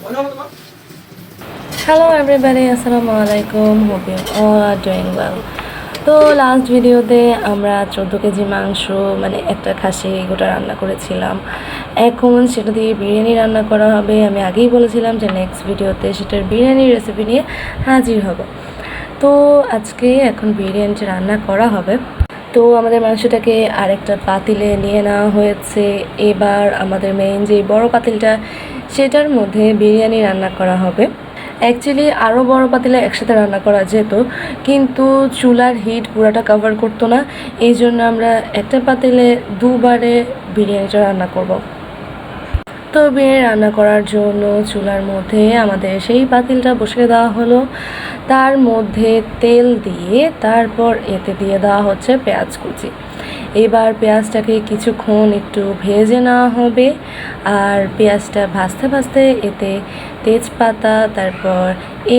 Hello everybody, Assalamualaikum. Hope you all are doing well. তো last ভিডিওতে আমরা 14 KG মাংস মানে একটা খাসি গোটা রান্না করেছিলাম। এখন সেটা দিয়ে বিরিয়ানি রান্না করা হবে। আমি আগেই বলেছিলাম যে নেক্সট ভিডিওতে সেটার বিরিয়ানির রেসিপি নিয়ে হাজির হব। তো আজকে এখন বিরিয়ানিটা রান্না করা হবে। তো আমাদের মাংসটাকে আরেকটা পাতিলে নিয়ে নেওয়া হয়েছে। এবার আমাদের মেইন যে বড় পাতিলটা সেটার মধ্যে বিরিয়ানি রান্না করা হবে। অ্যাকচুয়ালি আরও বড় পাতিলে একসাথে রান্না করা যেত, কিন্তু চুলার হিট পুরাটা কভার করতো না। এই জন্য আমরা একটা পাতিলে দুবারে বিরিয়ানিটা রান্না করব। তো বিরিয়ানি রান্না করার জন্য চুলার মধ্যে আমাদের সেই পাতিলটা বসিয়ে দেওয়া হলো। তার মধ্যে তেল দিয়ে তারপর এতে দিয়ে দেওয়া হচ্ছে পেঁয়াজ কুচি। এবার পেঁয়াজটাকে কিছুক্ষণ একটু ভেজে নেওয়া হবে। আর পেঁয়াজটা ভাজতে ভাজতে এতে তেজপাতা, তারপর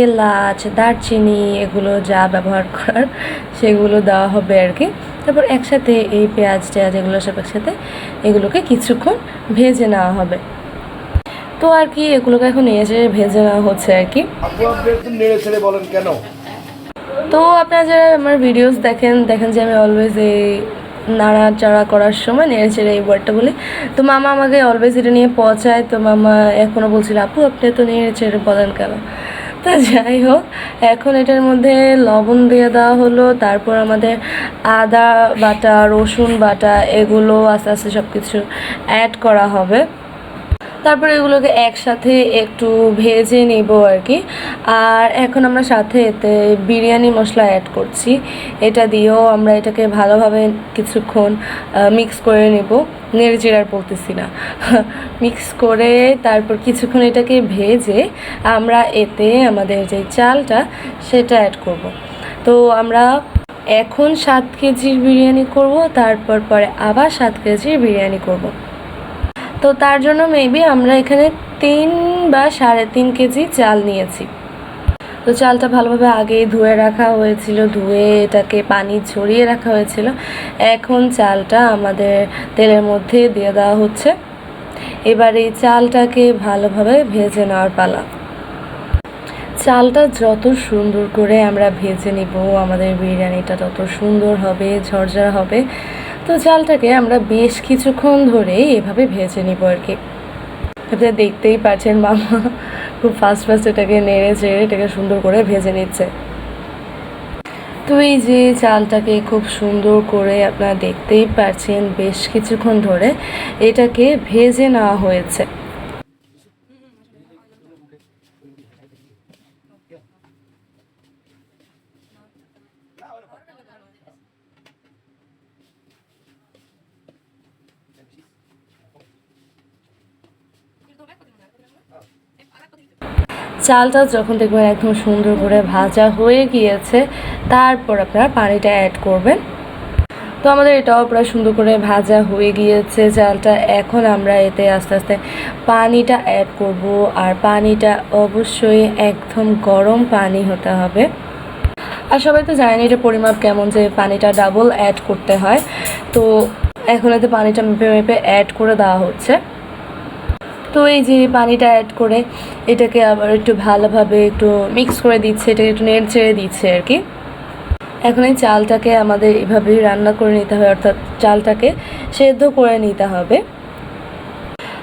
এলাচ, দারচিনি এগুলো যা ব্যবহার করার সেগুলো দেওয়া হবে আর কি। তারপর একসাথে এই পেঁয়াজ এগুলো সব একসাথে এগুলোকে কিছুক্ষণ ভেজে নেওয়া হবে। তো আর কি এগুলোকে এখন এসে ভেজে নেওয়া হচ্ছে আর কি। তো আপনারা যারা আমার ভিডিওস দেখেন যে আমি অলওয়েজ এই নাড়াচাড়া করার সময় নেড়ে চেড়ে এই ওয়ার্ডটা বলি। তো মামা আমাকে অলওয়েজ এটা নিয়ে পচায়। তো মামা এখনও বলছিল, আপু আপনি তো নেড়ে চেড়ে বলেন কেন? তো যাই হোক, এখন এটার মধ্যে লবণ দিয়ে দেওয়া হলো। তারপর আমাদের আদা বাটা, রসুন বাটা এগুলো আস্তে আস্তে সব কিছু অ্যাড করা হবে। তারপরে এগুলোকে একসাথে একটু ভেজে নেব আর কি। আর এখন আমরা সাথে এতে বিরিয়ানি মশলা অ্যাড করছি। এটা দিয়েও আমরা এটাকে ভালোভাবে কিছুক্ষণ মিক্স করে নেব। নেড়েচেড়ে আর বলতেছি না, মিক্স করে তারপর কিছুক্ষণ এটাকে ভেজে আমরা এতে আমাদের যে চালটা সেটা অ্যাড করব। তো আমরা এখন 7 কেজির বিরিয়ানি করব, তারপর পরে আবার 7 কেজির বিরিয়ানি করব। তো তার জন্য মেবি আমরা এখানে 3 বা 3.5 কেজি চাল নিয়েছি। তো চালটা ভালোভাবে আগে ধুয়ে রাখা হয়েছিল, ধুয়ে এটাকে পানি ঝরিয়ে রাখা হয়েছিল। এখন চালটা আমাদের তেলের মধ্যে দিয়ে দেওয়া হচ্ছে। এবার এই চালটাকে ভালোভাবে ভেজে নেওয়ার পালা। চালটা যত সুন্দর করে আমরা ভেজে নিব আমাদের বিরিয়ানিটা তত সুন্দর হবে, ঝরঝরা হবে। তো চালটাকে আমরা বেশ কিছুক্ষণ ধরে এভাবে ভেজে নিব আর কি। আপনারা দেখতেই পাচ্ছেন মামা খুব ফাস্ট এটাকে নেড়ে চেড়ে এটাকে সুন্দর করে ভেজে নিচ্ছে। তো এই যে চালটাকে খুব সুন্দর করে আপনারা দেখতেই পাচ্ছেন বেশ কিছুক্ষণ ধরে এটাকে ভেজে নেওয়া হয়েছে। চালটা যখন দেখবেন একদম সুন্দর করে ভাজা হয়ে গিয়েছে, তারপর আপনারা পানিটা অ্যাড করবেন। তো আমাদের এটাও প্রায় সুন্দর করে ভাজা হয়ে গিয়েছে চালটা। এখন আমরা এতে আস্তে আস্তে পানিটা অ্যাড করব। আর পানিটা অবশ্যই একদম গরম পানি হতে হবে। আর সবাই তো জানেন এটা পরিমাপ কেমন, যে পানিটা ডাবল অ্যাড করতে হয়। তো এখন এতে পানিটা মেপে মেপে অ্যাড করে দেওয়া হচ্ছে। তো এই যে পানিটা অ্যাড করে এটাকে আবার একটু ভালোভাবে একটু মিক্স করে দিচ্ছে, এটাকে একটু নেড়ে ছেড়ে দিচ্ছে আর কি। এখন এই চালটাকে আমাদের এভাবেই রান্না করে নিতে হবে, অর্থাৎ চালটাকে সেদ্ধ করে নিতে হবে।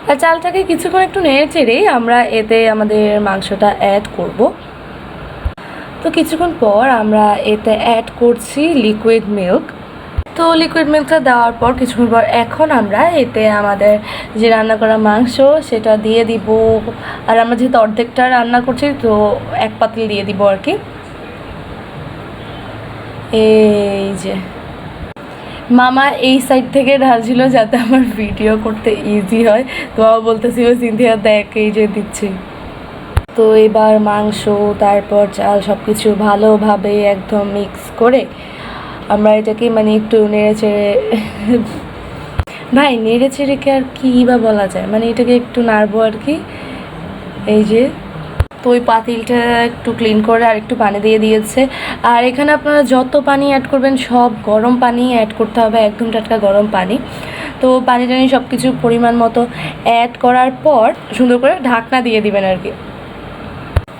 আর চালটাকে কিছুক্ষণ একটু নেড়ে চেড়েই আমরা এতে আমাদের মাংসটা অ্যাড করব। তো কিছুক্ষণ পর আমরা এতে অ্যাড করছি লিকুইড মিল্ক। তো লিকুইড মিল্কটা দেওয়ার পর কিছুক্ষণ পর এখন আমরা এতে আমাদের যে রান্না করা মাংস সেটা দিয়ে দিব। আর আমরা যেহেতু অর্ধেকটা রান্না করছি তো এক পাতিল দিয়ে দিব আর কি। এই যে মামা এই সাইড থেকে ঢালছিল যাতে আমার ভিডিও করতে ইজি হয়। তো বলতেছিল সিনথিয়া দেখ এই যে দিচ্ছি। তো এবার মাংস তারপর চাল সব কিছু ভালোভাবে একদম মিক্স করে আমরা এটাকে মানে একটু নেড়ে চেড়ে ভাই নেড়ে চেড়েকে আর কী বা বলা যায়, মানে এটাকে একটু নাড়বো আর কি। এই যে তো ওই পাতিলটা একটু ক্লিন করে আর একটু পানি দিয়ে দিয়েছে। আর এখানে আপনারা যত পানি অ্যাড করবেন সব গরম পানি অ্যাড করতে হবে, একদম টাটকা গরম পানি। তো পানি টানি সব কিছু পরিমাণ মতো অ্যাড করার পর সুন্দর করে ঢাকনা দিয়ে দিবেন আর কি।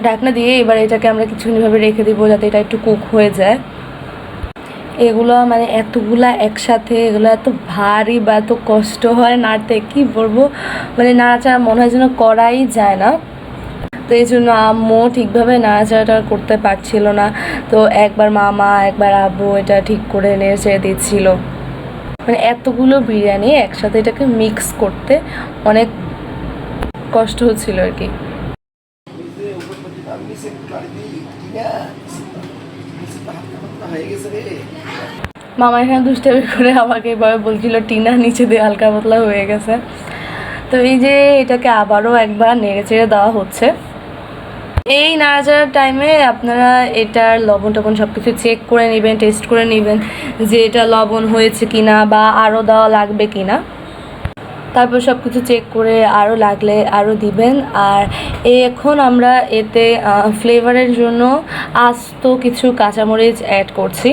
ঢাকনা দিয়ে এবার এটাকে আমরা কিছুক্ষণভাবে রেখে দিব যাতে এটা একটু কুক হয়ে যায়। এগুলো মানে এতগুলা একসাথে এগুলো এত ভারী বা এত কষ্ট হয় নাড়তে, কি বলবো, মানে নাড়াচাড়া মনে হয় যেন করাই যায় না। তো এই জন্য আম্মু ঠিকভাবে নাড়াচাড়াটা করতে পারছিল না, তো একবার মামা একবার আব্বু এটা ঠিক করে নেড়ে দিচ্ছিল। মানে এতগুলো বিরিয়ানি একসাথে এটাকে মিক্স করতে অনেক কষ্ট হচ্ছিল আর কি। মামা এখানে দুষ্টামি করে আমাকে এভাবে বলছিল টিনা নিচে দিয়ে হালকা পাতলা হয়ে গেছে। তো এই যে এটাকে আবারও একবার নেড়ে চেড়ে দেওয়া হচ্ছে। এই নাড়াচাড়ার টাইমে আপনারা এটার লবণ টবণ সব কিছু চেক করে নেবেন, টেস্ট করে নেবেন যে এটা লবণ হয়েছে কিনা বা আরও দেওয়া লাগবে কিনা। তারপর সব কিছু চেক করে আরও লাগলে আরও দিবেন। আর এখন আমরা এতে ফ্লেভারের জন্য আস্ত কিছু কাঁচামরিচ অ্যাড করছি।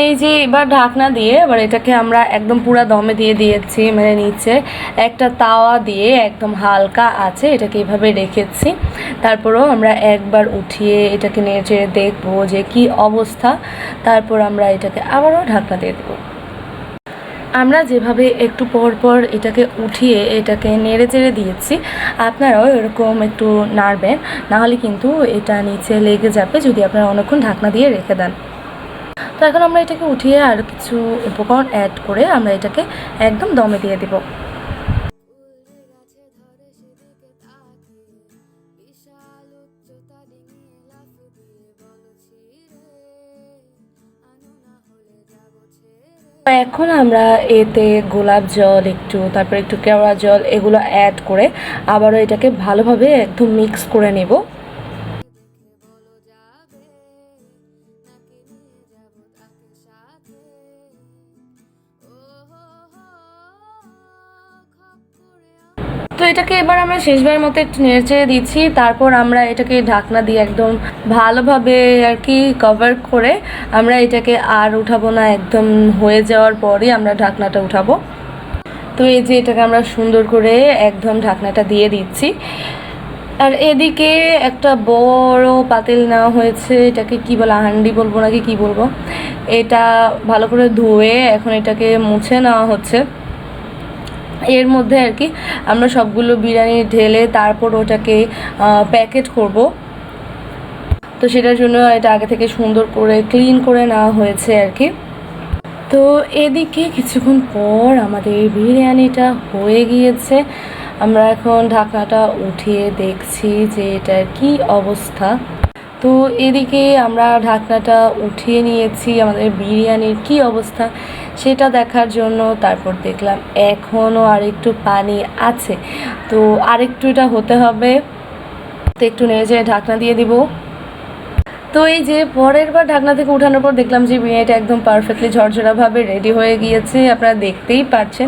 এই যে এবার ঢাকনা দিয়ে এবার এটাকে আমরা একদম পুরো দমে দিয়ে দিয়েছি, মানে নিচে একটা তাওয়া দিয়ে একদম হালকা আছে এটাকে এভাবে রেখেছি। তারপরও আমরা একবার উঠিয়ে এটাকে নেড়ে দেখবো যে কি অবস্থা, তারপর আমরা এটাকে আবারও ঢাকনা দিয়ে দেবো। আমরা যেভাবে একটু পর পর এটাকে উঠিয়ে এটাকে নেড়ে চেড়ে দিয়েছি, আপনারাও এরকম একটু নাড়বেন, নাহলে কিন্তু এটা নিচে লেগে যাবে যদি আপনারা অনেকক্ষণ ঢাকনা দিয়ে রেখে দেন। তো এখন আমরা এটাকে উঠিয়ে আর কিছু উপকরণ অ্যাড করে আমরা এটাকে একদম দমে দিয়ে দেব। এখন আমরা এতে গোলাপ জল একটু, তারপর একটু কেওড়া জল এগুলো অ্যাড করে আবারও এটাকে ভালোভাবে একদম মিক্স করে নেব। তো এটাকে এবার আমরা শেষবারের মতো একটু নেড়ে দিচ্ছি। তারপর আমরা এটাকে ঢাকনা দিয়ে একদম ভালোভাবে আর কি কভার করে আমরা এটাকে আর উঠাবো না, একদম হয়ে যাওয়ার পরই আমরা ঢাকনাটা উঠাবো। তো এই যে এটাকে আমরা সুন্দর করে একদম ঢাকনাটা দিয়ে দিচ্ছি। আর এদিকে একটা বড় পাতিল নেওয়া হয়েছে, এটাকে কি বলে, হান্ডি বলবো নাকি কি বলবো, এটা ভালো করে ধুয়ে এখন এটাকে মুছে নেওয়া হচ্ছে। এর মধ্যে আর কি আমরা সবগুলো বিরিয়ানি ঢেলে তারপর ওটাকে প্যাকেট করব। তো সেটার জন্য এটা আগে থেকে সুন্দর করে ক্লিন করে নেওয়া হয়েছে আর কি। তো এদিকে কিছুক্ষণ পর আমাদের বিরিয়ানিটা হয়ে গিয়েছে। আমরা এখন ঢাকনাটা উঠিয়ে দেখছি যে এটার কি অবস্থা। তো এদিকে আমরা ঢাকনাটা উঠিয়ে নিয়েছি, আমাদের বিরিয়ানির কি অবস্থা সেটা দেখার জন্য। তারপর দেখলাম এখনও আরেকটু পানি আছে, তো আরেকটু এটা হতে হবে। তো একটু নেড়ে ঢাকনা দিয়ে দিব। তো এই যে পরের বার ঢাকনা থেকে উঠানোর পর দেখলাম যে বিরিয়ানিটা একদম পারফেক্টলি ঝরঝরাভাবে রেডি হয়ে গিয়েছে। আপনারা দেখতেই পাচ্ছেন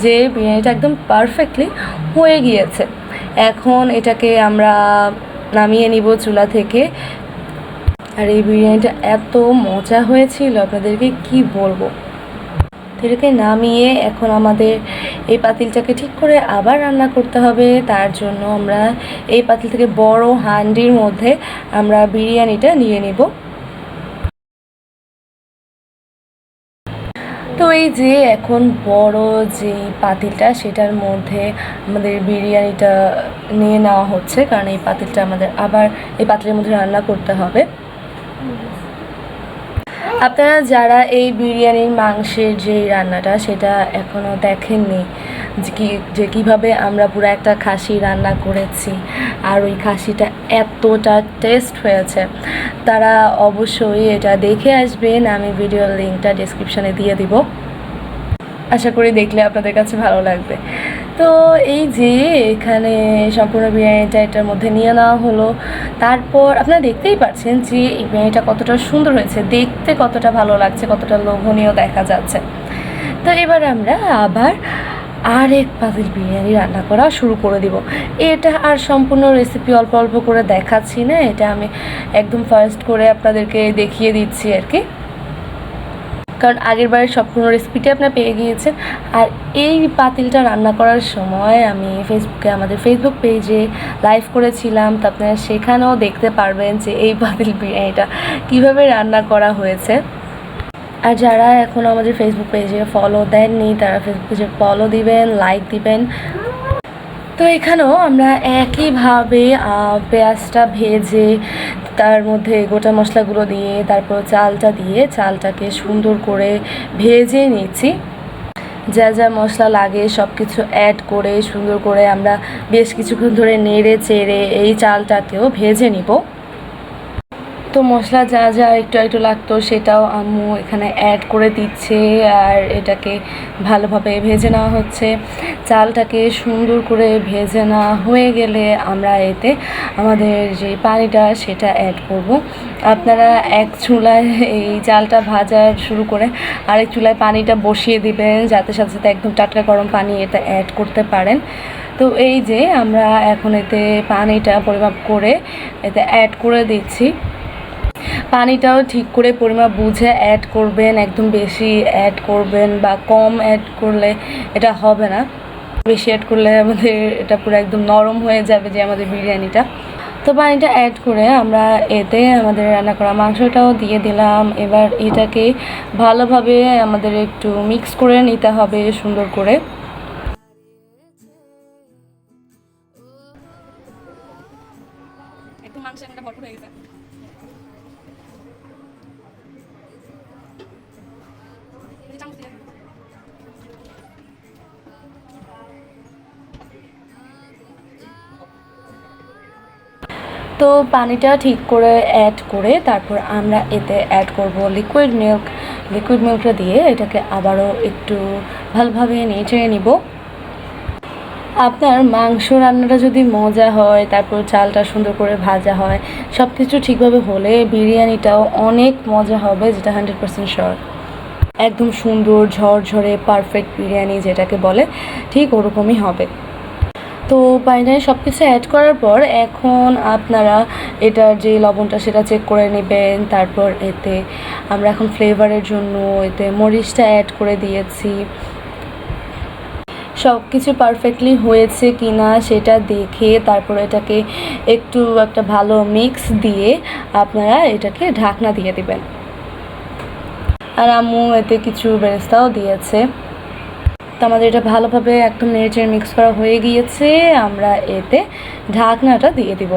যে বিরিয়ানিটা একদম পারফেক্টলি হয়ে গিয়েছে। এখন এটাকে আমরা নামিয়ে নিব চুলা থেকে। আর এই বিরিয়ানিটা এত মজা হয়েছিল আপনাদেরকে কি বলবো। তো এটাকে নামিয়ে এখন আমাদের এই পাতিলটাকে ঠিক করে আবার রান্না করতে হবে। তার জন্য আমরা এই পাতিল থেকে বড় হাঁডির মধ্যে আমরা বিরিয়ানিটা নিয়ে নিব। তো এই যে এখন বড় যে পাতিলটা সেটার মধ্যে আমাদের বিরিয়ানিটা নিয়ে নেওয়া হচ্ছে, কারণ এই পাতিলটা আমাদের আবার এই পাতিলের মধ্যে রান্না করতে হবে। আপনারা যারা এই বিরিয়ানির মাংসের যে রান্নাটা সেটা এখনও দেখেননি, যে কীভাবে আমরা পুরো একটা খাসি রান্না করেছি আর ওই খাসিটা এতটা টেস্ট হয়েছে, তারা অবশ্যই এটা দেখে আসবেন। আমি ভিডিওর লিঙ্কটা ডেসক্রিপশানে দিয়ে দিব, আশা করি দেখলে আপনাদের কাছে ভালো লাগবে। তো এই যে এখানে সম্পূর্ণ বিরিয়ানিটা এটার মধ্যে নিয়ে নেওয়া হলো। তারপর আপনারা দেখতেই পাচ্ছেন যে এই বিরিয়ানিটা কতটা সুন্দর হয়েছে, দেখতে কতটা ভালো লাগছে, কতটা লোভনীয় দেখা যাচ্ছে। তো এবার আমরা আবার আরেক পাতিল বিরিয়ানি রান্না করা শুরু করে দিব। এটা আর সম্পূর্ণ রেসিপি অল্প অল্প করে দেখাচ্ছি না, এটা আমি একদম ফার্স্ট করে আপনাদেরকে দেখিয়ে দিচ্ছি আর কি। কারণ আগেরবারের সম্পূর্ণ রেসিপিটি আপনারা পেয়ে গিয়েছেন। আর এই পাতিলটা রান্না করার সময় আমি আমাদের ফেসবুক পেজে লাইভ করেছিলাম, তো আপনারা সেখানেও দেখতে পারবেন যে এই পাতিল বিরিয়ানিটা কীভাবে রান্না করা হয়েছে। আর যারা এখনও আমাদের ফেসবুক পেজে ফলো দেননি তারা ফেসবুক পেজে ফলো দিবেন, লাইক দিবেন। তো এখানেও আমরা একইভাবে পেঁয়াজটা ভেজে তার মধ্যে গোটা মশলাগুলো দিয়ে তারপর চালটা দিয়ে চালটাকে সুন্দর করে ভেজে নিচ্ছি। যা যা মশলা লাগে সব কিছু অ্যাড করে সুন্দর করে আমরা বেশ কিছুক্ষণ ধরে নেড়ে চেড়ে এই চালটাকেও ভেজে নিব। তো মশলা যা যা একটু একটু লাগতো সেটাও আম্মু এখানে অ্যাড করে দিচ্ছে আর এটাকে ভালোভাবে ভেজে নেওয়া হচ্ছে। চালটাকে সুন্দর করে ভেজে নেওয়া হয়ে গেলে আমরা এতে আমাদের যে পানিটা সেটা অ্যাড করব। আপনারা এক চুলায় এই চালটা ভাজা শুরু করে আরেক চুলায় পানিটা বসিয়ে দিবেন, যাতে সাথে সাথে একদম টাটকা গরম পানি এটা অ্যাড করতে পারেন। তো এই যে আমরা এখন এতে পানিটা পরিমাপ করে এতে অ্যাড করে দিচ্ছি। পানিটাও ঠিক করে পরিমাপ বুঝে অ্যাড করবেন, একদম বেশি অ্যাড করবেন বা কম অ্যাড করলে এটা হবে না। বেশি অ্যাড করলে আমাদের এটা পুরো একদম নরম হয়ে যাবে যে আমাদের বিরিয়ানিটা। তো পানিটা অ্যাড করে আমরা এতে আমাদের রান্না করা মাংসটাও দিয়ে দিলাম। এবার এটাকে ভালোভাবে আমাদের একটু মিক্স করে নিতে হবে সুন্দর করে। একদম মাংস একটা ভরপুর হয়ে গেছে। তো পানিটা ঠিক করে অ্যাড করে তারপর আমরা এতে অ্যাড করব লিকুইড মিল্ক। লিকুইড মিল্কটা দিয়ে এটাকে আবারও একটু ভালোভাবে নেড়ে নিব। আপনার মাংস রান্নাটা যদি মজা হয়, তারপর চালটা সুন্দর করে ভাজা হয়, সব কিছু ঠিকভাবে হলে বিরিয়ানিটাও অনেক মজা হবে, যেটা 100% শিওর। একদম সুন্দর ঝরঝরে পারফেক্ট বিরিয়ানি যেটাকে বলে, ঠিক ওরকমই হবে। তো পানিটায় সব কিছু অ্যাড করার পর এখন আপনারা এটার যে লবণটা সেটা চেক করে নেবেন। তারপর এতে আমরা এখন ফ্লেভারের জন্য এতে মরিচটা অ্যাড করে দিয়েছি। সব কিছু পারফেক্টলি হয়েছে কি না সেটা দেখে তারপর এটাকে একটু একটা ভালো মিক্স দিয়ে আপনারা এটাকে ঢাকনা দিয়ে দিবেন। আর আম্মু এতে কিছু বেরেস্তাও দিয়েছে। তো আমাদের এটা ভালোভাবে একদম নেড়েচেড়ে মিক্স করা হয়ে গিয়েছে, আমরা এতে ঢাকনাটা দিয়ে দিব।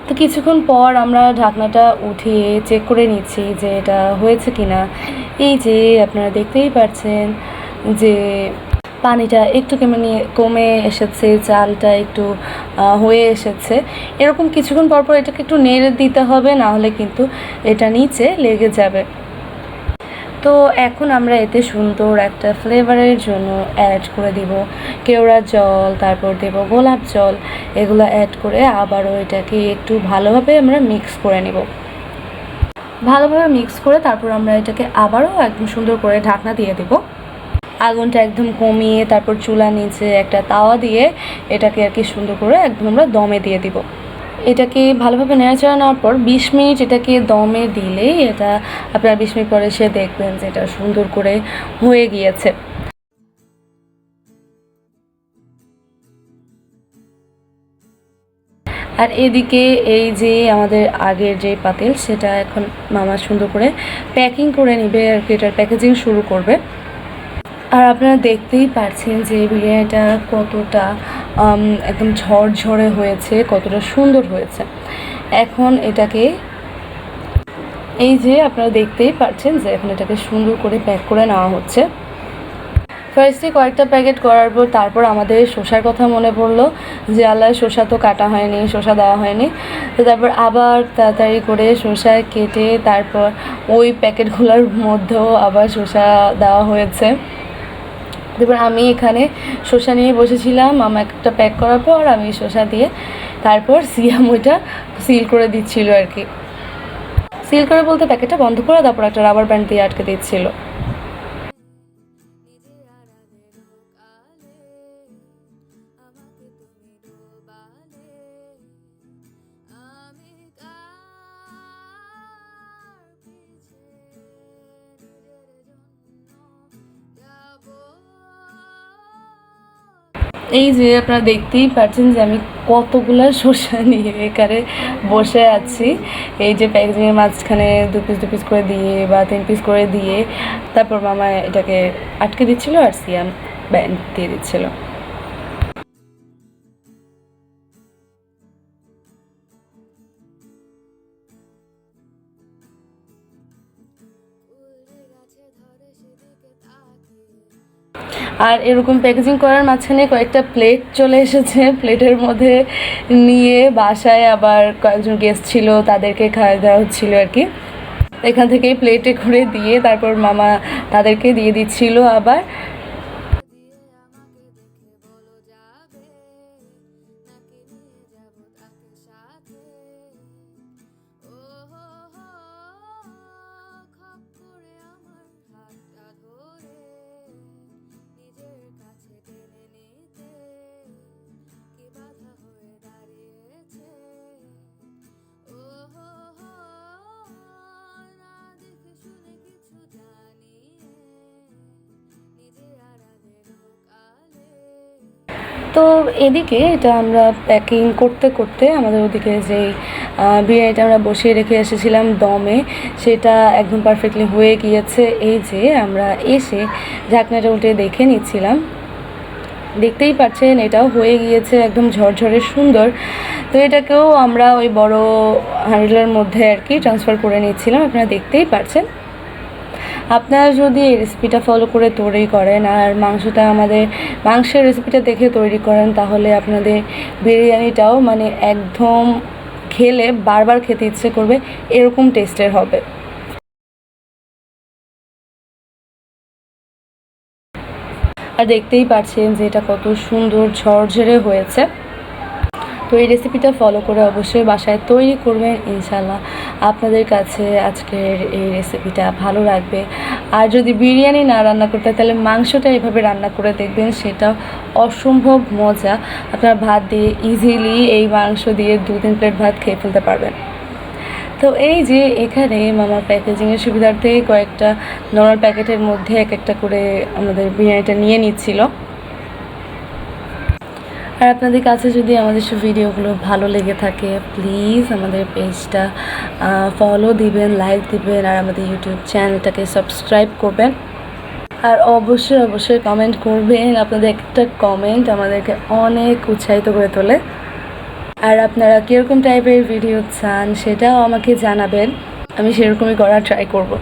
তো কিছুক্ষণ পর আমরা ঢাকনাটা উঠিয়ে চেক করে নিচ্ছি যে এটা হয়েছে কিনা। এই যে আপনারা দেখতেই পাচ্ছেন যে পানিটা একটু কমে এসেছে, চালটা একটু হয়ে এসেছে। এরকম কিছুক্ষণ পর পর এটাকে একটু নেড়ে দিতে হবে, না হলে কিন্তু এটা নিচে লেগে যাবে। তো এখন আমরা এতে সুন্দর একটা ফ্লেভারের জন্য অ্যাড করে দিব কেওড়া জল, তারপর দেব গোলাপ জল। এগুলো অ্যাড করে আবারও এটাকে একটু ভালোভাবে আমরা মিক্স করে নেব। ভালোভাবে মিক্স করে তারপর আমরা এটাকে আবারও একদম সুন্দর করে ঢাকনা দিয়ে দেব। আগুনটা একদম কমিয়ে তারপর চুলা নিচে একটা তাওয়া দিয়ে এটাকে আর কি সুন্দর করে একদম আমরা দমে দিয়ে দিব। এটাকে ভালোভাবে নেড়েচেড়ে নেওয়ার পর 20 মিনিট এটাকে দমে দিলেই এটা আপনারা 20 মিনিট পরে এসে দেখবেন যে এটা সুন্দর করে হয়ে গিয়েছে। আর এদিকে এই যে আমাদের আগের যে পাতিল সেটা এখন মামা সুন্দর করে প্যাকিং করে নেবে আর কি, এটার প্যাকেজিং শুরু করবে। আর আপনারা দেখতেই পাচ্ছেন যে বিরিয়ানিটা কতটা একদম ঝরঝরে হয়েছে, কতটা সুন্দর হয়েছে। এখন এটাকে এই যে আপনারা দেখতেই পাচ্ছেন যে এখন এটাকে সুন্দর করে প্যাক করে নেওয়া হচ্ছে। ফার্স্টে কয়েকটা প্যাকেট করার পর তারপর আমাদের শসার কথা মনে পড়লো যে আল্লাহ শসা তো কাটা হয়নি, শসা দেওয়া হয়নি। তো তারপর আবার তাড়াতাড়ি করে শসা কেটে তারপর ওই প্যাকেটগুলোর মধ্যেও আবার শসা দেওয়া হয়েছে। তারপর আমি এখানে শসা নিয়ে বসেছিলাম, মামা একটা প্যাক করার পর আমি শসা দিয়ে তারপর সিয়াম ওইটা সিল করে দিচ্ছিল আর কি। সিল করে বলতে প্যাকেটটা বন্ধ করে তারপর একটা রাবার ব্যান্ড দিয়ে আটকে দিচ্ছিল। এই যে আপনারা দেখতেই পাচ্ছেন যে আমি কতগুলা শসা নিয়ে এখানে বসে আছি। এই যে প্যাকেজিংয়ের মাঝখানে 2 পিস করে দিয়ে বা 3 পিস করে দিয়ে তারপর মামা এটাকে আটকে দিচ্ছিল আর সিয়াম ব্যান্ড দিয়ে দিচ্ছিল। আর এরকম প্যাকেজিং করার মাঝখানে কয়েকটা প্লেট চলে এসেছে, প্লেটের মধ্যে নিয়ে বাসায় আবার কয়েকজন গেস্ট ছিল তাদেরকে খাওয়া দেওয়া হচ্ছিলো আর কি। এখান থেকেই প্লেটে করে দিয়ে তারপর মামা তাদেরকে দিয়ে দিচ্ছিল আবার। তো এদিকে এটা আমরা প্যাকিং করতে করতে আমাদের ওদিকে যেই বিরিয়ানিটা আমরা বসিয়ে রেখে এসেছিলাম দমে, সেটা একদম পারফেক্টলি হয়ে গিয়েছে। এই যে আমরা এসে ঢাকনাটা উল্টে দেখে নিচ্ছিলাম, দেখতেই পাচ্ছেন এটাও হয়ে গিয়েছে একদম ঝরঝরে সুন্দর। তো এটাকেও আমরা ওই বড় হাঁড়িটার মধ্যে আর কি ট্রান্সফার করে নিচ্ছিলাম, আপনারা দেখতেই পাচ্ছেন। আপনারা যদি এই রেসিপিটা ফলো করে তৈরি করেন আর মাংসের রেসিপিটা দেখে তৈরি করেন, তাহলে আপনাদের বিরিয়ানিটাও মানে একদম খেলে বারবার খেতে ইচ্ছে করবে, এরকম টেস্টের হবে। আর দেখতেই পাচ্ছেন যে এটা কত সুন্দর ঝরঝরে হয়েছে। তো এই রেসিপিটা ফলো করে অবশ্যই বাসায় তৈরি করবেন, ইনশাল্লাহ আপনাদের কাছে আজকের এই রেসিপিটা ভালো লাগবে। আর যদি বিরিয়ানি না রান্না করতে তাহলে মাংসটা এভাবে রান্না করে দেখবেন, সেটা অসম্ভব মজা। আপনার ভাত দিয়ে ইজিলি এই মাংস দিয়ে 2-3 প্লেট ভাত খেয়ে ফেলতে পারবেন। তো এই যে এখানে মামার প্যাকেজিংয়ের সুবিধার্থে কয়েকটা নর্মাল প্যাকেটের মধ্যে এক একটা করে আমাদের বিরিয়ানিটা নিয়ে নিচ্ছিল। আর আপনাদের কাছে যদি আমাদের সব ভিডিওগুলো ভালো লেগে থাকে, প্লিজ আমাদের পেজটা ফলো দিবেন, লাইক দিবেন, আর আমাদের ইউটিউব চ্যানেলটাকে সাবস্ক্রাইব করবেন। আর অবশ্যই কমেন্ট করবেন, আপনাদের একটা কমেন্ট আমাদেরকে অনেক উৎসাহিত করে তোলে। আর আপনারা কীরকম টাইপের ভিডিও চান সেটাও আমাকে জানাবেন, আমি সেরকমই করার ট্রাই করব।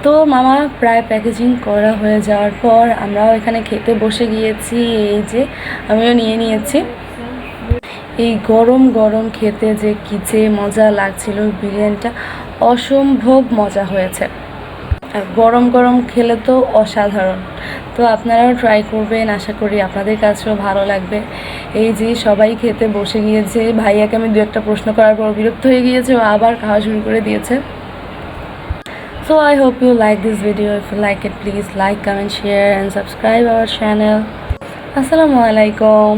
তো মামা প্রায় প্যাকেজিং করা হয়ে যাওয়ার পর আমরাও এখানে খেতে বসে গিয়েছি। এই যে আমিও নিয়ে নিয়েছি। এই গরম গরম খেতে যে মজা লাগছিল, বিরিয়ানিটা অসম্ভব মজা হয়েছে। আর গরম গরম খেলে তো অসাধারণ। তো আপনারাও ট্রাই করবেন, আশা করি আপনাদের কাছেও ভালো লাগবে। এই যে সবাই খেতে বসে গিয়েছে, ভাইয়াকে আমি 2-1 প্রশ্ন করার পর বিরক্ত হয়ে গিয়েছে, ও আবার খাওয়া শুরু করে দিয়েছে। So I hope you like this video. If you like it, please like, comment, share and subscribe our channel. Assalamu alaikum.